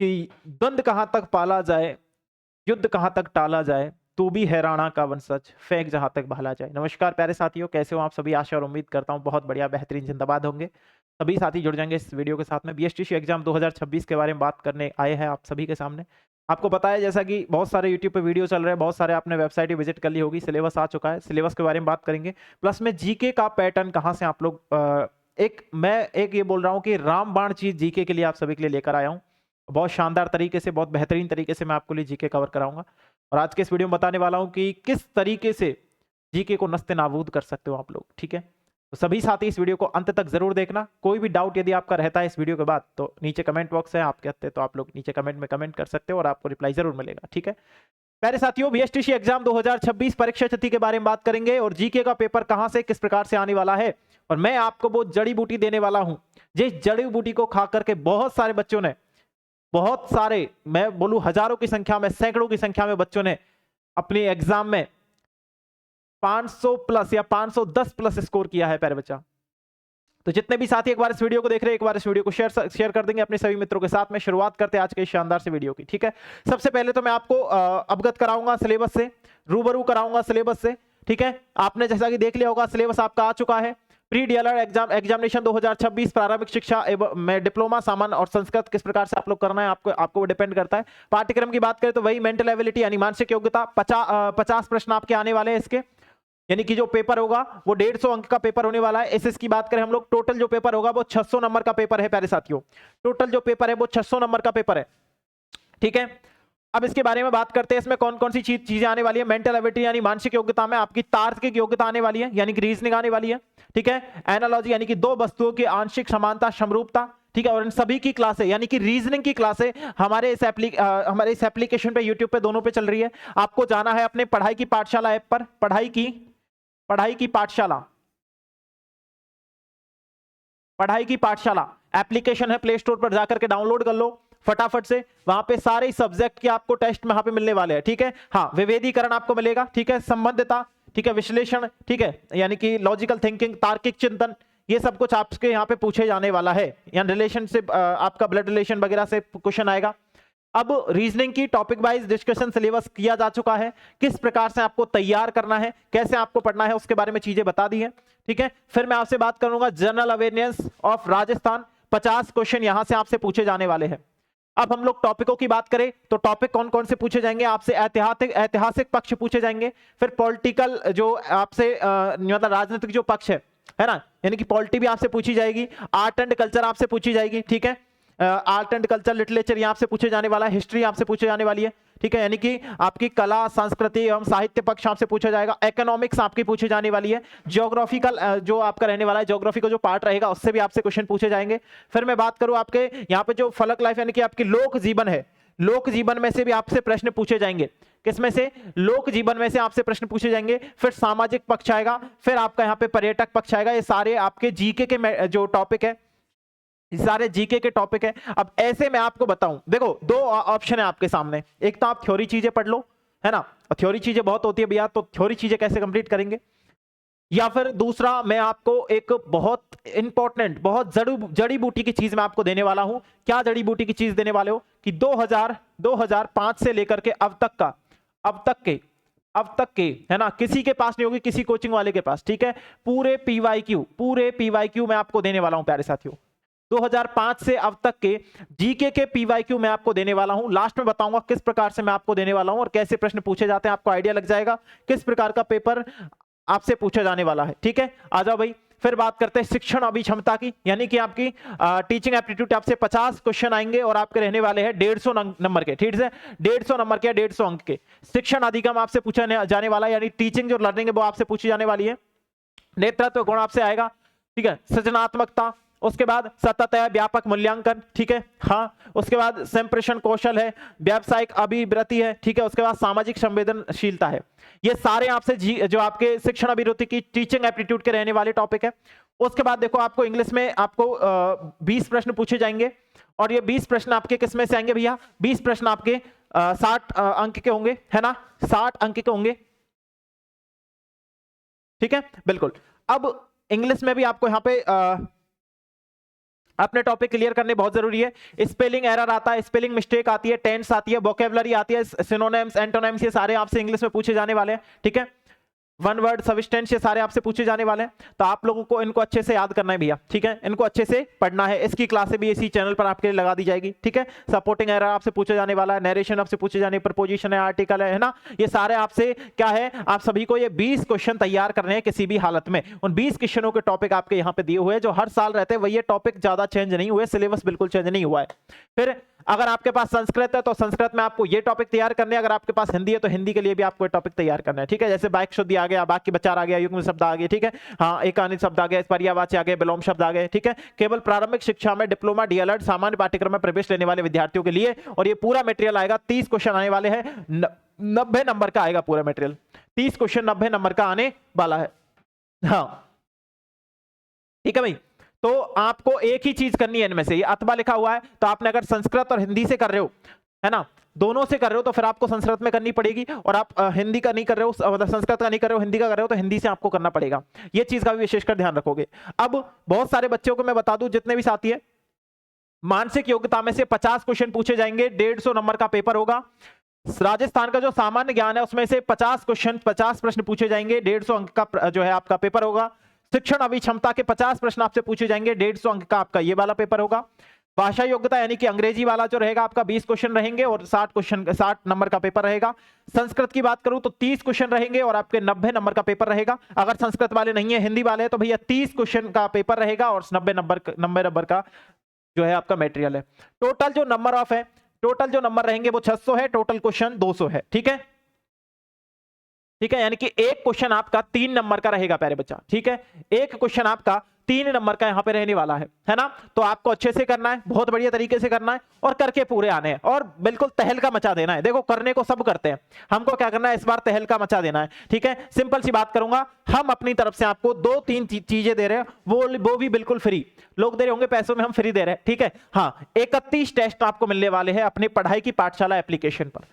कि द्वंद कहाँ तक पाला जाए, युद्ध कहाँ तक टाला जाए, तू भी है राणा का वंशज, फेंक जहां तक भाला जाए। नमस्कार प्यारे साथियों, कैसे हो आप सभी? आशा और उम्मीद करता हूं बहुत बढ़िया, बेहतरीन, जिंदाबाद होंगे। सभी साथी जुड़ जाएंगे इस वीडियो के साथ में। बीएसटीसी एग्जाम 2026 के बारे में बात करने आए हैं आप सभी के सामने। आपको पता है जैसा कि बहुत सारे यूट्यूब पे वीडियो चल रहे हैं, बहुत सारे आपने वेबसाइट ही विजिट कर ली होगी, सिलेबस आ चुका है, सिलेबस के बारे में बात करेंगे। प्लस में जीके का पैटर्न कहाँ से आप लोग मैं ये बोल रहा हूँ कि रामबाण चीज जीके के लिए आप सभी के लिए लेकर आया हूँ। बहुत शानदार तरीके से, बहुत बेहतरीन तरीके से मैं आपके लिए जीके कवर कराऊंगा। और आज के इस वीडियो में बताने वाला हूं कि किस तरीके से जीके को नस्ते नाबूद कर सकते हो आप लोग, ठीक है। तो सभी साथी इस वीडियो को अंत तक जरूर देखना। कोई भी डाउट यदि आपका रहता है इस वीडियो के बाद तो नीचे कमेंट बॉक्स है, आप कहते हैं तो आप लोग नीचे कमेंट में कमेंट कर सकते हो और आपको रिप्लाई जरूर मिलेगा, ठीक है। प्यारे साथियों, बीएसटीसी एग्जाम 2026 परीक्षा तिथि के बारे में बात करेंगे और जीके का पेपर कहां से किस प्रकार से आने वाला है। और मैं आपको वो जड़ी बूटी देने वाला हूं जिस जड़ी बूटी को खा करके बहुत सारे बच्चों ने, बहुत सारे, मैं बोलूं हजारों की संख्या में, सैकड़ों की संख्या में बच्चों ने अपने एग्जाम में 500 प्लस या 510 प्लस स्कोर किया है प्यारे बच्चा। तो जितने भी साथी एक बार इस वीडियो को देख रहे हैं, एक बार इस वीडियो को शेयर कर देंगे अपने सभी मित्रों के साथ में। शुरुआत करते हैं आज के शानदार से वीडियो की, ठीक है। सबसे पहले तो मैं आपको अवगत कराऊंगा सिलेबस से, रूबरू कराऊंगा सिलेबस से, ठीक है। आपने जैसा कि देख लिया होगा सिलेबस आपका आ चुका है। प्री डीएलएड एग्जामिनेशन 2026 प्रारंभिक शिक्षा एवं में डिप्लोमा सामान्य और संस्कृत किस प्रकार से आप लोग करना है, आपको वो डिपेंड करता है। पाठ्यक्रम की बात करें तो वही मेंटल एबिलिटी यानी मानसिक योग्यता, 50 प्रश्न आपके आने वाले हैं इसके, यानी कि जो पेपर होगा वो 150 अंक का पेपर होने वाला है। एसएस की बात करें हम लोग, टोटल जो पेपर होगा वो 600 नंबर का पेपर है प्यारे साथियों। टोटल जो पेपर है वो 600 नंबर का पेपर है, ठीक है। अब इसके बारे में बात करते हैं, इसमें कौन कौन सी चीजें आने वाली है। मेंटल एबिलिटी यानी मानसिक योग्यता में आपकी तार्किक योग्यता आने वाली है, यानी कि रीजनिंग आने वाली है, ठीक है। एनालॉजी यानी कि दो वस्तुओं की आंशिक समानता, समरूपता, ठीक है। और इन सभी की क्लासें यानी कि रीजनिंग की क्लासें हमारे इस एप्लीकेशन पे, यूट्यूब पे, दोनों पे चल रही है। आपको जाना है अपने पढ़ाई की पाठशाला ऐप पर, पढ़ाई की पाठशाला एप्लीकेशन है, प्ले स्टोर पर जाकर के डाउनलोड कर लो फटाफट से। वहां पे सारे सब्जेक्ट के आपको टेस्ट में वहां पे मिलने वाले हैं, ठीक है। हाँ, विभेदीकरण आपको मिलेगा, ठीक है, संबंधितता, ठीक है, विश्लेषण, ठीक है, यानी कि लॉजिकल थिंकिंग, तार्किक चिंतन, ये सब कुछ आपके यहाँ पे पूछे जाने वाला है। यानी रिलेशनशिप, आपका ब्लड रिलेशन वगैरह से क्वेश्चन आएगा। अब रीजनिंग की टॉपिक वाइज डिस्कशन सिलेबस किया जा चुका है, किस प्रकार से आपको तैयार करना है, कैसे आपको पढ़ना है, उसके बारे में चीजें बता दी है, ठीक है। फिर मैं आपसे बात करूंगा general awareness of Rajasthan, 50 question यहां से आपसे पूछे जाने वाले हैं। अब हम लोग टॉपिकों की बात करें तो टॉपिक कौन कौन से पूछे जाएंगे आपसे, ऐतिहासिक पक्ष पूछे जाएंगे, फिर पॉलिटिकल जो आपसे मतलब राजनीतिक जो पक्ष है ना, यानी कि पॉलिटी भी आपसे पूछी जाएगी, आर्ट एंड कल्चर आपसे पूछी जाएगी, ठीक है। आर्ट एंड कल्चर, लिटरेचर यहाँ से पूछे जाने वाला है, हिस्ट्री आपसे पूछे जाने वाली है, ठीक है, यानी कि आपकी कला, संस्कृति एवं साहित्य पक्ष आपसे पूछा जाएगा। इकोनॉमिक्स आपकी पूछी जाने वाली है। ज्योग्राफिकल जो आपका रहने वाला है, ज्योग्राफी का जो पार्ट रहेगा उससे भी आपसे क्वेश्चन पूछे जाएंगे। फिर मैं बात करूं आपके यहाँ पे जो फलक लाइफ यानी कि आपकी लोक जीवन है, लोक जीवन में से भी आपसे प्रश्न पूछे जाएंगे। किसमें से? लोक जीवन में से आपसे प्रश्न पूछे जाएंगे। फिर सामाजिक पक्ष आएगा, फिर आपका यहाँ पे पर्यटक पक्ष आएगा। ये सारे आपके जीके के जो टॉपिक है, सारे जीके के टॉपिक है। अब ऐसे मैं आपको बताऊं, देखो दो ऑप्शन है आपके सामने, एक तो आप थ्योरी चीजें पढ़ लो, है ना, और थ्योरी चीजें बहुत होती है भैया, तो थ्योरी चीजें कैसे कंप्लीट करेंगे, या फिर दूसरा मैं आपको एक बहुत इंपॉर्टेंट, बहुत जड़ी बूटी की चीज मैं आपको देने वाला हूं। क्या जड़ी बूटी की चीज देने वाले हो कि 2005 से लेकर के अब तक के है ना, किसी के पास नहीं होगी, किसी कोचिंग वाले के पास, ठीक है। पूरे पीवाईक्यू मैं आपको देने वाला हूं प्यारे साथियों। 2005 से अब तक के जीके के पीवाईक्यू मैं आपको देने वाला हूं। लास्ट में बताऊंगा किस प्रकार से मैं आपको देने वाला हूं और कैसे प्रश्न पूछे जाते हैं, आपको आइडिया लग जाएगा किस प्रकार का पेपर आपसे पूछा जाने वाला है, ठीक है। आ जाओ भाई, फिर बात करते हैं शिक्षण अभिक्षमता की, यानी कि आपकी टीचिंग एप्टीट्यूड, आपसे 50 क्वेश्चन आएंगे और आपके रहने वाले हैं 150 नंबर के, ठीक है, 150 नंबर के, 150 अंक के। शिक्षण अधिगम आपसे पूछा जाने वाला है, यानी टीचिंग जो लर्निंग है वो आपसे पूछी जाने वाली है। नेतृत्व गुण आपसे आएगा, ठीक है। सृजनात्मकता, उसके बाद सतत है व्यापक मूल्यांकन, ठीक है, हाँ। उसके बाद संप्रेषण कौशल है, व्यावसायिक अभिवृत्ति है, ठीक है। उसके बाद सामाजिक संवेदनशीलता है। ये सारे आपसे जो आपके शिक्षण अभिवृत्ति की टीचिंग एप्टीट्यूड के रहने वाले टॉपिक है। उसके बाद देखो आपको इंग्लिश में आपको 20 प्रश्न पूछे जाएंगे और ये 20 प्रश्न आपके किस में से आएंगे भैया, 20 प्रश्न आपके 60 अंक के होंगे, है ना, 60 अंक के होंगे, ठीक है, बिल्कुल। अब इंग्लिश में भी आपको यहाँ पे अपने टॉपिक क्लियर करने बहुत जरूरी है। स्पेलिंग एरर आता है, स्पेलिंग मिस्टेक आती है, टेंस आती है, वोकेबलरी आती है, सिनोनिम्स, एंटोनिम्स, ये सारे आपसे इंग्लिश में पूछे जाने वाले हैं, ठीक है। वन वर्ड सब्सटेंस, ये सारे आपसे पूछे जाने वाले हैं, तो आप लोगों को इनको अच्छे से याद करना है भैया, ठीक है। इनको अच्छे से पढ़ना है। इसकी क्लासें भी इसी चैनल पर आपके लिए लगा दी जाएगी, ठीक है। सपोर्टिंग एरर आपसे पूछे जाने वाला है, नरेशन आपसे पूछे जाने, प्रपोजिशन है, आर्टिकल है ना, ये सारे आपसे क्या है, आप सभी को ये 20 क्वेश्चन तैयार करने हैं किसी भी हालत में। उन 20 क्वेश्चनों के टॉपिक आपके यहाँ पे दिए हुए हैं जो हर साल रहते हैं, वही ये टॉपिक ज्यादा चेंज नहीं हुए, सिलेबस बिल्कुल चेंज नहीं हुआ है। फिर अगर आपके पास संस्कृत है तो संस्कृत में आपको ये टॉपिक तैयार करने हैं, अगर आपके पास हिंदी है तो हिंदी के लिए भी आपको ये टॉपिक तैयार करना है, ठीक है। जैसे बाइक शुद्धि आ गया, बाकी बचार आ गया, युग्म शब्द आ गए, ठीक है, हाँ, एकानित शब्द आ गए, पर्यायवाची आ गए, विलोम शब्द आ गए, ठीक है। केवल प्रारंभिक शिक्षा में डिप्लोमा, डीएलएड, सामान्य पाठ्यक्रम में प्रवेश लेने वाले विद्यार्थियों के लिए, और ये पूरा मटेरियल आएगा, 30 क्वेश्चन आने वाले हैं, 90 नंबर का आएगा पूरा मटेरियल, 30 क्वेश्चन 90 नंबर का आने वाला है, हाँ, ठीक है भाई। तो आपको एक ही चीज करनी है इनमें से, ये अथवा लिखा हुआ है, तो आपने अगर संस्कृत और हिंदी से कर रहे हो, है ना, दोनों से कर रहे हो, तो फिर आपको संस्कृत में करनी पड़ेगी, और आप हिंदी का नहीं कर रहे हो, मतलब संस्कृत का नहीं कर रहे हो, हिंदी का कर रहे हो, तो हिंदी से आपको करना पड़ेगा। ये चीज का भी विशेषकर ध्यान रखोगे। अब बहुत सारे बच्चों को मैं बता दूं, जितने भी साथी है, मानसिक योग्यता में से 50 क्वेश्चन पूछे जाएंगे, 150 नंबर का पेपर होगा। राजस्थान का जो सामान्य ज्ञान है उसमें से 50 क्वेश्चन, 50 प्रश्न पूछे जाएंगे, 150 अंक का जो है आपका पेपर होगा। शिक्षण अभिक्षमता के 50 प्रश्न आपसे पूछे जाएंगे, 150 अंक का आपका ये वाला पेपर होगा। भाषा योग्यता यानी कि अंग्रेजी वाला जो रहेगा आपका 20 क्वेश्चन रहेंगे और 60 नंबर का पेपर रहेगा। संस्कृत की बात करूं तो 30 क्वेश्चन रहेंगे और आपके 90 नंबर का पेपर रहेगा। अगर संस्कृत वाले नहीं है, हिंदी वाले हैं, तो भैया 30 क्वेश्चन का पेपर रहेगा और 90 नंबर का जो है आपका मटेरियल है। टोटल जो नंबर ऑफ है, टोटल जो नंबर रहेंगे वो 600 है, टोटल क्वेश्चन 200 है, ठीक है, ठीक है। यानी कि एक क्वेश्चन आपका 3 नंबर का रहेगा प्यारे बच्चा, ठीक है, एक क्वेश्चन आपका 3 नंबर का यहां पे रहने वाला है ना। तो आपको अच्छे से करना है, बहुत बढ़िया तरीके से करना है, और करके पूरे आने हैं, और बिल्कुल तहलका मचा देना है। देखो, करने को सब करते हैं, हमको क्या करना है, इस बार तहलका मचा देना है, ठीक है। सिंपल सी बात करूंगा, हम अपनी तरफ से आपको 2-3 चीजें दे रहे हैं, वो भी बिल्कुल फ्री। लोग दे रहे होंगे पैसों में, हम फ्री दे रहे हैं, ठीक है। हाँ, 31 टेस्ट आपको मिलने वाले हैं अपने पढ़ाई की पाठशाला एप्लीकेशन पर।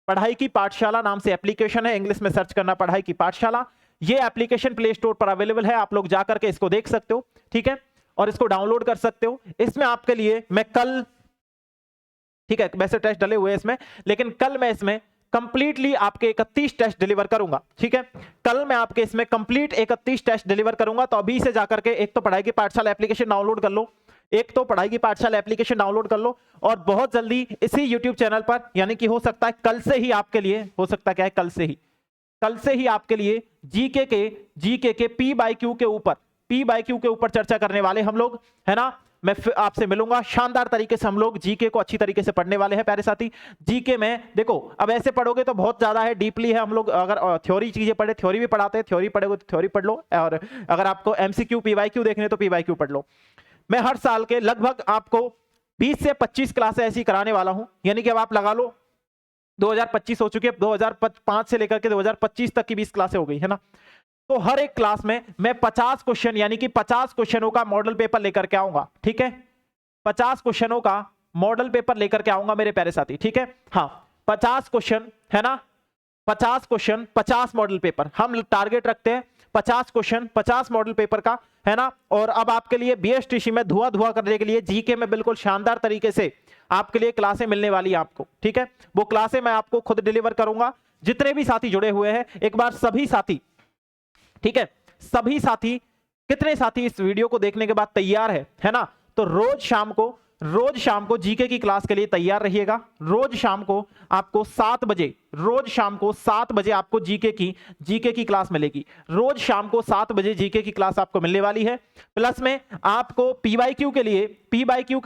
पढ़ाई की पाठशाला नाम से एप्लीकेशन है, इंग्लिश में सर्च करना पढ़ाई की पाठशाला। ये एप्लीकेशन प्ले स्टोर पर अवेलेबल है, आप लोग जाकर के इसको देख सकते हो, ठीक है, और इसको डाउनलोड कर सकते हो। इसमें आपके लिए मैं कल, ठीक है, वैसे टेस्ट डले हुए हैं इसमें, लेकिन कल मैं इसमें कंप्लीटली आपके 31 टेस्ट डिलीवर करूंगा, ठीक है। कल मैं आपके इसमें कंप्लीट 31 टेस्ट डिलीवर करूंगा। तो अभी से जाकर के एक तो पढ़ाई की पाठशाला एप्लीकेशन डाउनलोड कर लो, एक तो पढ़ाई की पाठशाला एप्लीकेशन डाउनलोड कर लो, और बहुत जल्दी इसी YouTube चैनल पर, यानी कि हो सकता है कल से ही आपके लिए, हो सकता है क्या है, कल से ही आपके लिए जीके के P/Q के ऊपर चर्चा करने वाले हम लोग, है ना। मैं आपसे मिलूंगा, शानदार तरीके से हम लोग जीके को अच्छी तरीके से पढ़ने वाले हैं प्यारे साथी। जीके में देखो, अब ऐसे पढ़ोगे तो बहुत ज्यादा है, डीपली है। हम लोग अगर थ्योरी चीजें पढ़े, थ्योरी भी पढ़ाते हैं, थ्योरी पढ़ोगे तो थ्योरी पढ़ लो, और अगर आपको MCQ PYQ देखने तो PYQ पढ़ लो। मैं हर साल के लगभग आपको 20 से 25 क्लासें ऐसी कराने वाला हूं, यानी कि अब आप लगा लो 2025 हो चुके हैं, 2005 से लेकर के 2025 तक की 20 क्लासें हो गई, है ना। तो हर एक क्लास में मैं 50 क्वेश्चन, यानी कि 50 क्वेश्चनों का मॉडल पेपर लेकर के आऊंगा, ठीक है। 50 क्वेश्चनों का मॉडल पेपर लेकर के आऊंगा मेरे प्यारे साथी, ठीक है। हाँ, 50 क्वेश्चन, है ना, 50 क्वेश्चन 50 मॉडल पेपर, हम टारगेट रखते हैं 50 क्वेश्चन 50 मॉडल पेपर का, है ना। और अब आपके लिए BSTC में धुआं करने के लिए जीके में बिल्कुल शानदार तरीके से आपके लिए क्लासें मिलने वाली है आपको, ठीक है। वो क्लासें मैं आपको खुद डिलीवर करूंगा। जितने भी साथी जुड़े हुए हैं, एक बार सभी साथी, ठीक है, सभी साथी, कितने साथी इस वीडियो को देखने के बाद तैयार है ना, तो रोज शाम को जीके की क्लास के लिए तैयार रहिएगा। रोज शाम को आपको 7 बजे, रोज शाम को 7 बजे आपको जीके की क्लास मिलेगी। रोज शाम को 7 बजे जीके की क्लास आपको मिलने वाली है। प्लस में आपको PYQ के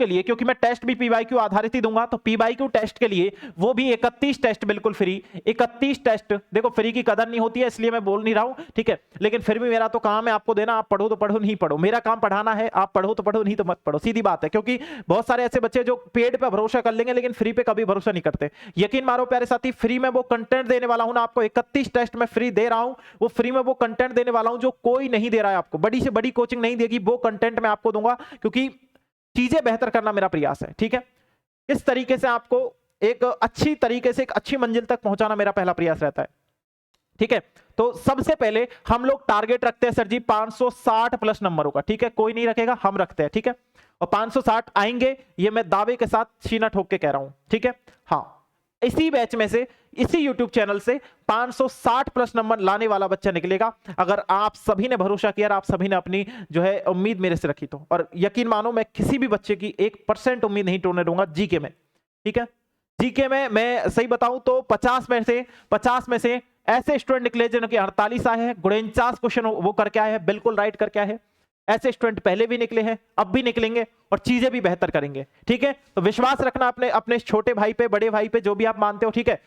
लिए, क्योंकि मैं टेस्ट भी PYQ आधारित ही दूंगा, तो PYQ टेस्ट के लिए वो भी 31 टेस्ट बिल्कुल फ्री। 31 टेस्ट, देखो फ्री की कदर नहीं होती है, इसलिए मैं बोल नहीं रहा हूं, ठीक है, लेकिन फिर भी मेरा तो काम है आपको देना। आप पढ़ो तो पढ़ो, नहीं पढ़ो, मेरा काम पढ़ाना है। आप पढ़ो तो पढ़ो, नहीं तो मत पढ़ो, सीधी बात है। क्योंकि बहुत सारे ऐसे बच्चे जो पेड पे भरोसा कर लेंगे लेकिन फ्री पे कभी भरोसा नहीं करते। यकीन मारो प्यारे साथी, फ्री में वो कंटेंट देने वाला हूं ना आपको, 31 टेस्ट में फ्री दे रहा हूं, वो फ्री में वो कंटेंट देने वाला हूं जो कोई नहीं दे रहा है आपको। बड़ी से बड़ी कोचिंग नहीं देगी, वो कंटेंट मैं आपको दूंगा, क्योंकि चीजें बेहतर करना मेरा प्रयास है, ठीक है। इस तरीके से आपको एक अच्छी तरीके से एक अच्छी मंजिल तक पहुंचाना मेरा पहला प्रयास रहता है। ठीक है। तो सबसे पहले हम लोग टारगेट रखते हैं सर जी 560 प्लस नंबरों का, ठीक है, कोई नहीं रखेगा, हम रखते हैं, ठीक है, और 560 आएंगे, ये मैं दावे के साथ सीना ठोक के कह रहा हूं, ठीक है। हाँ, इसी बैच में से, इसी YouTube चैनल से 560 प्लस नंबर लाने वाला बच्चा निकलेगा, अगर आप सभी ने भरोसा किया, आप सभी ने अपनी जो है उम्मीद मेरे से रखी तो। और यकीन मानो, मैं किसी भी बच्चे की 1% उम्मीद नहीं तोड़ने दूंगा जीके में, ठीक है। जीके में मैं सही बताऊं तो 50 में से ऐसे स्टूडेंट निकले जिनके 48 आए हैं, 49 क्वेश्चन वो करके आए हैं, बिल्कुल राइट करके आए हैं। ऐसे स्टूडेंट पहले भी निकले हैं, अब भी निकलेंगे, और चीजें भी बेहतर करेंगे, ठीक है। तो विश्वास रखना अपने अपने छोटे भाई पे, बड़े भाई पे, जो भी आप मानते हो, ठीक है।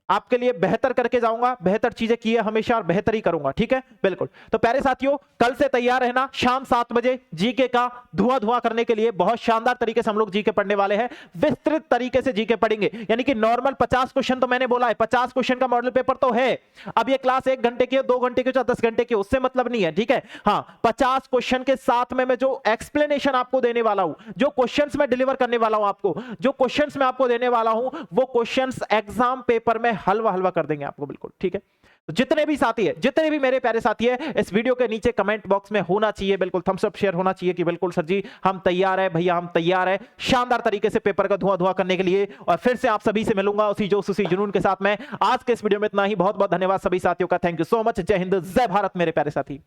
आपके लिए बेहतर करके जाऊंगा, बेहतर चीजें की है हमेशा, और बेहतर ही करूंगा, ठीक है, बिल्कुल। तो प्यारे साथियों, कल से तैयार रहना, शाम 7 बजे जीके का धुआं करने के लिए बहुत शानदार तरीके से हम लोग जीके पढ़ने वाले हैं। विस्तृत तरीके से जीके पढ़ेंगे, यानी कि नॉर्मल 50 क्वेश्चन तो मैंने बोला है, 50 क्वेश्चन का मॉडल पेपर तो है। अब ये क्लास 1 घंटे की, 2 घंटे की, 10 घंटे की, उससे मतलब नहीं है, ठीक है। हाँ, 50 क्वेश्चन के साथ में मैं जो एक्सप्लेनेशन आपको देने वाला हूं, जो क्वेश्चंस मैं डिलीवर करने वाला हूं आपको, जो क्वेश्चंस मैं आपको देने वाला हूं, वो क्वेश्चंस एग्जाम पेपर में हलवा कर देंगे आपको, बिल्कुल, ठीक है। तो जितने भी साथी है, जितने भी मेरे प्यारे साथी है, इस वीडियो के नीचे कमेंट बॉक्स में होना चाहिए, बिल्कुल थम्स अप शेयर होना चाहिए कि बिल्कुल सर जी हम तैयार है, भैया हम तैयार है शानदार तरीके से पेपर का धुआं करने के लिए। और फिर से आप सभी से मिलूंगा उसी जोश उसी जुनून के साथ में। आज के इस वीडियो में इतना ही, बहुत बहुत धन्यवाद सभी साथियों का, थैंक यू सो मच, जय हिंद, जय भारत मेरे प्यारे साथी।